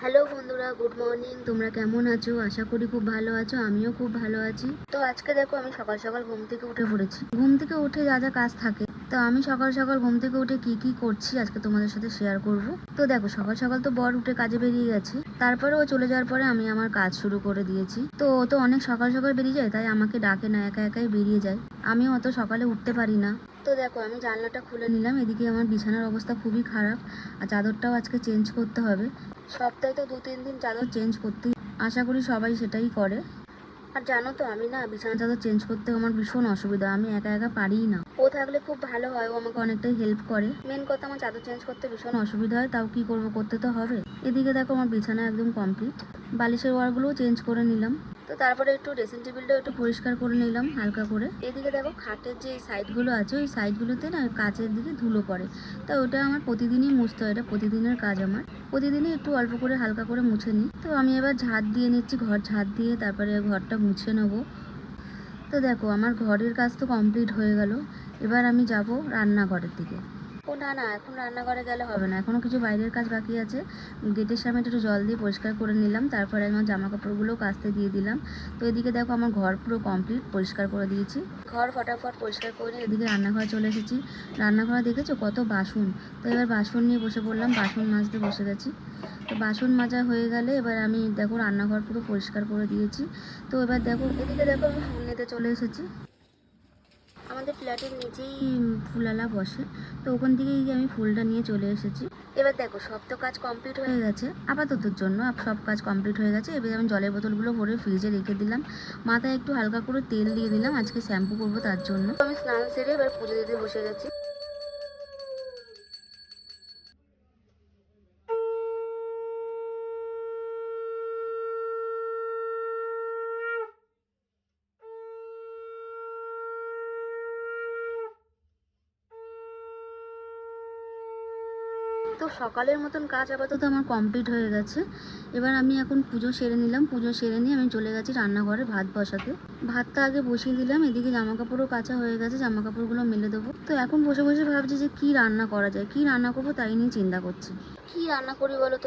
Hello বন্ধুরা, good morning. তোমরা কেমন আছো? আশা করি খুব ভালো আছো। আমিও খুব ভালো আছি। তো আজকে দেখো আমি সকাল সকাল ঘুম থেকে উঠে পড়েছি। ঘুম থেকে উঠে যা যা কাজ থাকে, তো আমি সকাল সকাল ঘুম থেকে উঠে কি কি করছি আজকে তোমাদের সাথে শেয়ার করব। তো দেখো, সকাল সকাল তো বর উঠে কাজে বেরিয়ে গেছে। তারপরে ও চলে যাওয়ার পরে আমি আমার কাজ শুরু করে দিয়েছি। তো ও তো অনেক সকাল সকাল বেরিয়ে যায়, তাই আমাকে ডাকে না, একা একাই বেরিয়ে যায়। আমিও অত সকালে উঠতে পারি না। তো দেখো, আমি জানলাটা খুলে নিলাম। এদিকে আমার বিছানার অবস্থা খুবই খারাপ, আর চাদরটাও আজকে চেঞ্জ করতে হবে। সপ্তাহে তো 2-3 দিন চাদর চেঞ্জ করতেই, আশা করি সবাই সেটাই করে। আর জানো তো, আমি না বিছানা চাদর চেঞ্জ করতে আমার ভীষণ অসুবিধা, আমি একা একা পারিই না। ও থাকলে খুব ভালো হয়, ও আমাকে অনেকটাই হেল্প করে। মেন কথা, আমার চাদর চেঞ্জ করতে ভীষণ অসুবিধা হয়, তাও কি করবো, করতে তো হবে। এদিকে দেখো, আমার বিছানা একদম কমপ্লিট। বালিশের ওয়ারগুলোও চেঞ্জ করে নিলাম। তো তারপরে একটু ড্রেসিং টেবিলটাও একটু পরিষ্কার করে নিলাম হালকা করে। এদিকে দেখো, খাটের যে সাইডগুলো আছে, ওই সাইডগুলোতে না কাচের দিকে ধুলো পড়ে। তা ওটা আমার প্রতিদিনই মুছতে হয়, এটা প্রতিদিনের কাজ আমার। প্রতিদিনই একটু অল্প করে হালকা করে মুছে নিই। তো আমি এবার ঝাঁট দিয়ে নিচ্ছি, ঘর ঝাঁট দিয়ে তারপরে ঘরটা মুছে নেবো। তো দেখো, আমার ঘরের কাজ তো কমপ্লিট হয়ে গেল। এবার আমি যাব রান্নাঘরের দিকে। ও না না, এখন রান্নাঘরে গেলে হবে না, এখনও কিছু বাইরের কাজ বাকি আছে। গেটের সামনে একটু জল দিয়ে পরিষ্কার করে নিলাম, তারপরে আমার জামা কাপড়গুলোও কাচতে দিয়ে দিলাম। তো এদিকে দেখো, আমার ঘর পুরো কমপ্লিট পরিষ্কার করে দিয়েছি। ঘর ফটাফট পরিষ্কার করে নিয়ে এদিকে রান্নাঘরে চলে এসেছি। রান্নাঘরে দেখেছো কত বাসন। তো এবার বাসন নিয়ে বসে পড়লাম, বাসন মাজতে বসে গেছি। তো বাসন মাজা হয়ে গেলে এবার আমি দেখো রান্নাঘর পুরো পরিষ্কার করে দিয়েছি। তো এবার দেখো, এদিকে দেখো আমি ফুল নিতে চলে এসেছি। আমাদের ফ্ল্যাটের নিচেই ফুলওয়ালা বসে, তো ওখান থেকেই আমি ফুলটা নিয়ে চলে এসেছি। এবার দেখো, সব তো কাজ কমপ্লিট হয়ে গেছে আপাততর জন্য, সব কাজ কমপ্লিট হয়ে গেছে। এবার আমি জলের বোতলগুলো ভরে ফ্রিজে রেখে দিলাম। মাথায় একটু হালকা করে তেল দিয়ে দিলাম, আজকে শ্যাম্পু করবো তার জন্য। আমি স্নান সেরে এবার পুজো দিতে বসে গেছি। তো সকালের মতন কাজ আপাতত আমার কমপ্লিট হয়ে গেছে। এবার আমি এখন পুজো সেরে নিলাম। পুজো সেরে নিয়ে আমি চলে গেছি রান্নাঘরে ভাত বসাতে। ভাতটা আগে বসিয়ে দিলাম। এদিকে জামা কাপড়ও কাচা হয়ে গেছে, জামা কাপড়গুলো মেলে দেবো। তো এখন বসে বসে ভাবছি যে কি রান্না করা যায়, কি রান্না করবো তাই নিয়ে চিন্তা করছি। কি রান্না করি বলো তো?